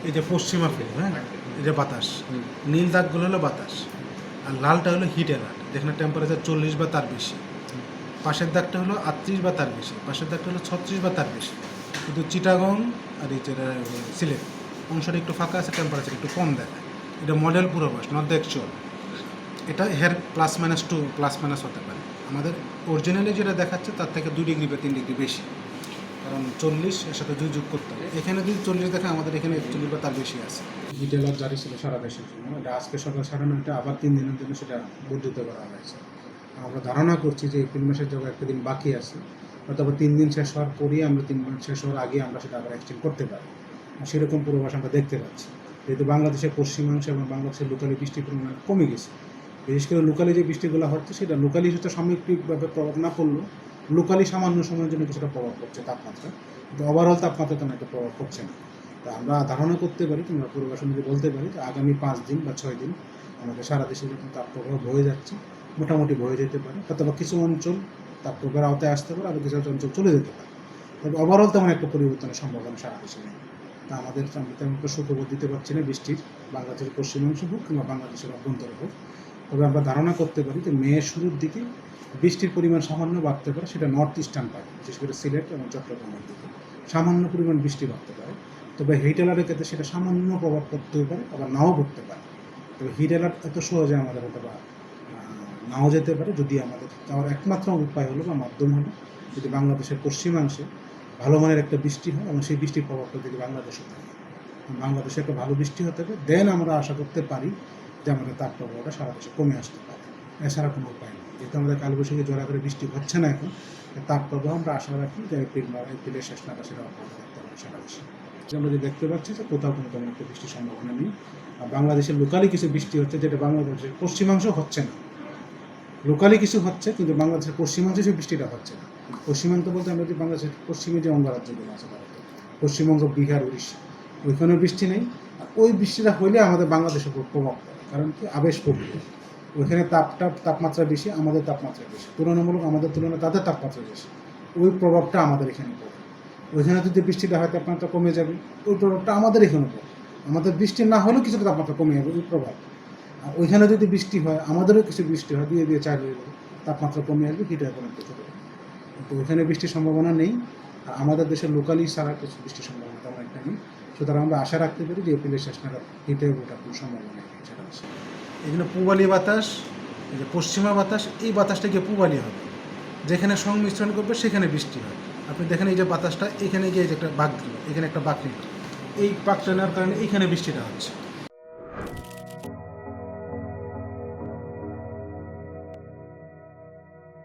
এই যে পশ্চিমা ফিল, হ্যাঁ, এই যে বাতাস, নীল দাগগুলো হলো বাতাস, আর লালটা হলো হিট অ্যালার্ট, যেখানে টেম্পারেচার 40 বা তার বেশি। পাশের দাগটা হলো 38 বা তার বেশি, পাশের দাগটা হলো 36 বা তার বেশি। কিন্তু চিটাগং আর এই যে সিলেট অংশটা একটু ফাঁকা আছে, টেম্পারেচার একটু কম দেখায়। এটা মডেল পূর্বাভাস, নট দ্য অ্যাকচুয়াল। এটা হেয়ার +-2 +- হতে পারে। আমাদের অরিজিনালি যেটা দেখাচ্ছে তার থেকে 2 ডিগ্রি বা 3 ডিগ্রি বেশি, কারণ 40 এর সাথে 2 যোগ করতে হবে। এখানে যদি 40 দেখে, আমাদের এখানে 41 বা তার বেশি আছে। হিট অ্যালার্ট জারি ছিল সারা দেশের জন্য। এটা আজকে সকাল 9:30 আবার 3 দিনের জন্য সেটা বর্ধিত করা হয়েছে। আমরা ধারণা করছি যে এপ্রিল মাসের যখন একটা দিন বাকি আছে, অথবা 3 দিন শেষ হওয়ার পরই আমরা 3 দিন শেষ হওয়ার আগে আমরা সেটা আবার এক্সটেন্ড করতে পারি। সেরকম পূর্বাভাস আমরা দেখতে পাচ্ছি। যেহেতু বাংলাদেশের পশ্চিমাংশ এবং বাংলাদেশের লোকালি বৃষ্টির পরিমাণ কমে গেছে, বিশেষ করে লোকালি যে বৃষ্টিগুলো হচ্ছে সেটা লোকালি সেটা সাময়িকভাবে প্রভাব না পড়লেও লোকালি সামান্য সময়ের জন্য কিছুটা প্রভাব পড়ছে তাপমাত্রা, কিন্তু ওভারঅল তাপমাত্রা তেমন একটা প্রভাব পড়ছে না। তা আমরা ধারণা করতে পারি কিংবা পূর্বাভাস অনুযায়ী বলতে পারি যে আগামী 5 দিন বা 6 দিন আমাদের সারা দেশে যখন তাপপ্রবাহ বয়ে যাচ্ছে, মোটামুটি বয়ে যেতে পারে, অথবা কিছু অঞ্চল তাপপ্রবাহের আওতায় আসতে পারে, আবার কিছু অঞ্চল চলে যেতে পারে। তবে ওভারঅল তেমন একটা পরিবর্তনের সম্ভাবনা সারা দেশে নেই। তা আমাদের তেমন একটা সুখবর দিতে পারছি না বৃষ্টির, বাংলাদেশের পশ্চিমাংশ হোক কিংবা বাংলাদেশের অভ্যন্তরে হোক। তবে আমরা ধারণা করতে পারি যে মেয়ের শুরুর দিকে বৃষ্টির পরিমাণ সামান্য বাড়তে পারে, সেটা নর্থ ইস্টার্ন পারে, বিশেষ করে সিলেট এবং চট্টগ্রামের দিকে সামান্য পরিমাণ বৃষ্টি বাড়তে পারে। তবে হিট অ্যালার্টের ক্ষেত্রে সেটা সামান্য প্রভাব পড়তেও পারে, আবার নাও পড়তে পারে। তবে হিট অ্যালার্ট এত সহজে আমাদের হতে পারে নাও যেতে পারে, যদি আমাদের তার একমাত্র উপায় হলো বা মাধ্যম হলো যদি বাংলাদেশের পশ্চিমাংশে ভালো মানের একটা বৃষ্টি হয় এবং সেই বৃষ্টির প্রভাবটা যদি বাংলাদেশে থাকে, বাংলাদেশে একটা ভালো বৃষ্টি হতে হবে, দেন আমরা আশা করতে পারি যে আমাদের তাপপ্রবাহটা সারা দেশে কমে আসতে পারে। এছাড়া কোনো উপায় নেই। যেহেতু আমাদের কালবৈশাখী জোড়া করে বৃষ্টি হচ্ছে না এখন, তাপপ্রবাহ আমরা আশা রাখি যে এপ্রিলের শেষ নাগাদ সেটা অব্যাহত থাকতে পারে সারা দেশে। আমরা যে দেখতে পাচ্ছি যে কোথাও কোনো তেমন একটা বৃষ্টির সম্ভাবনা নেই। আর বাংলাদেশের লোকালি কিছু বৃষ্টি হচ্ছে, যেটা বাংলাদেশের পশ্চিমাংশ হচ্ছে না। লোকালি কিছু হচ্ছে, কিন্তু বাংলাদেশের পশ্চিমাংশে সেই বৃষ্টিটা হচ্ছে না। পশ্চিমাঞ্চ বলতে আমরা যে বাংলাদেশের পশ্চিমে যে অঙ্গরাজ্যগুলো আছে ভারতে, পশ্চিমবঙ্গ, বিহার, উড়িষ্যা, ওইখানেও বৃষ্টি নেই। আর ওই বৃষ্টিটা হইলে আমাদের বাংলাদেশের উপর প্রভাব পড়ে, কারণ কি আবেশ প্রকৃতি। ওইখানে তাপমাত্রা বেশি, আমাদের তাপমাত্রা বেশি, তুলনামূলক আমাদের তুলনায় তাদের তাপমাত্রা বেশি। ওই প্রভাবটা আমাদের এখানে পড়ে। ওইখানে যদি বৃষ্টিটা হয় তাপমাত্রা কমে যাবে, ওই প্রভাবটা আমাদের এখানে পড়ে। আমাদের বৃষ্টি না হলেও কিছুটা তাপমাত্রা কমে যাবে, ওই প্রভাব। আর ওইখানে যদি বৃষ্টি হয়, আমাদেরও কিছু বৃষ্টি হয়, দিয়ে দিয়ে চার হয়ে যাবে, তাপমাত্রা কমে আসবে, হিট অ্যালার্ট অনেক কিছু হবে। কিন্তু ওইখানে বৃষ্টির সম্ভাবনা নেই। আর আমাদের দেশের লোকালি ছাড়া কিছু বৃষ্টির সম্ভাবনা তেমন একটা নেই। সুতরাং আমরা আশা রাখতে পারি যে এপ্রিলের শেষ নাগাদ হিট অ্যালার্ট কোনো সম্ভাবনা নেই সারা দেশে। এখানে পূবালি বাতাস, এই যে পশ্চিমা বাতাস, এই বাতাসটা গিয়ে পূবালি হবে, যেখানে সংমিশ্রণ করবে সেখানে বৃষ্টি হয়। আপনি দেখেন এই যে বাতাসটা এখানে গিয়ে যে একটা বাঁক দিল, এখানে একটা বাঁক নিল, এই বাঁকটা নেওয়ার কারণে এইখানে বৃষ্টিটা হচ্ছে।